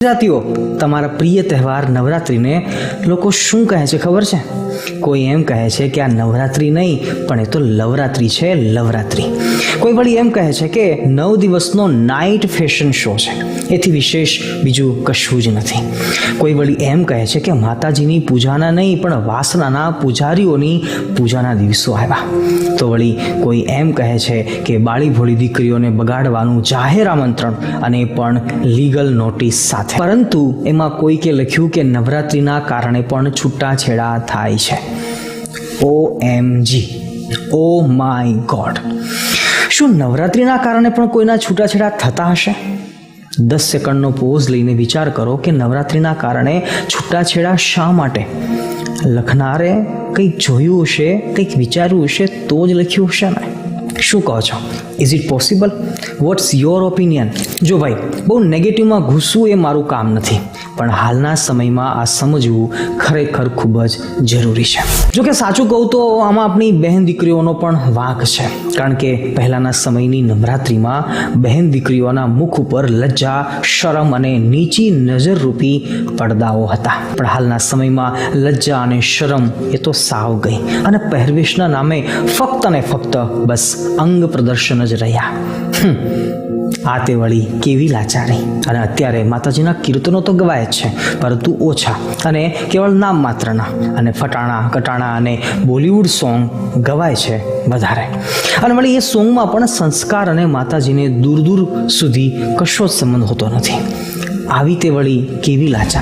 ગુજરાતીઓ તમારા પ્રિય તહેવાર નવરાત્રિને લોકો શું કહે છે ખબર છે? કોઈ એમ કહે છે કે આ નવરાત્રિ નહીં પણ એ તો લવરાત્રિ છે, લવરાત્રિ. કોઈ વળી એમ કહે છે કે 9 દિવસનો નાઇટ ફેશન શો છે, એથી વિશેષ બીજું કશું જ નથી. કોઈ વળી એમ કહે છે કે માતાજીની પૂજાના નહીં પણ વાસનાના પૂજારીઓની પૂજાના દિવસો આવ્યા. તો વળી કોઈ એમ કહે છે કે બાળી ભોળી દીકરીઓને બગાડવાનું જાહેર આમંત્રણ અને પણ લીગલ નોટિસ સાથે. પરંતુ એમાં કોઈકે લખ્યું કે નવરાત્રિના કારણે પણ છૂટાછેડા થાય છે. OMG, ઓ માય ગોડ, શું નવરાત્રિના કારણે પણ કોઈના છૂટાછેડા થતા હશે? 10 સેકન્ડનો પોઝ લઈને વિચાર કરો કે નવરાત્રિના કારણે છૂટાછેડા શા માટે? લખનારે કંઈક જોયું હશે, કંઈક વિચાર્યું હશે તો જ લખ્યું હશે ને. શું કહો છો? Is it possible? What's your opinion? જો ભાઈ, બહુ નેગેટિવમાં ઘૂસવું એ મારું કામ નથી, પણ હાલના સમયમાં આ સમજવું ખરેખર ખૂબ જ જરૂરી છે. જો કે સાચું કહું તો આમાં આપણી બહેન દીકરીઓનો પણ વાંક છે, કારણ કે પહેલાંના સમયની નવરાત્રિમાં બહેન દીકરીઓના મુખ ઉપર લજ્જા, શરમ અને નીચી નજરરૂપી પડદાઓ હતા. પણ હાલના સમયમાં લજ્જા અને શરમ એ તો સાવ ગઈ અને પહેરવેશના નામે ફક્ત ને ફક્ત બસ અંગ પ્રદર્શન જ રહ્યા. આ તે વળી કેવી લાચારી. અને અત્યારે માતાજીના કીર્તનો તો ગવાય જ છે, પરંતુ ઓછા અને કેવળ નામ માત્રના, અને ફટાણા કટાણા અને બોલિવૂડ સોંગ ગવાય છે વધારે. અને વળી એ સોંગમાં પણ સંસ્કાર અને માતાજીને દૂર દૂર સુધી કશો જ સંબંધ હોતો નથી. આવી તે વળી કેવી લાચાર.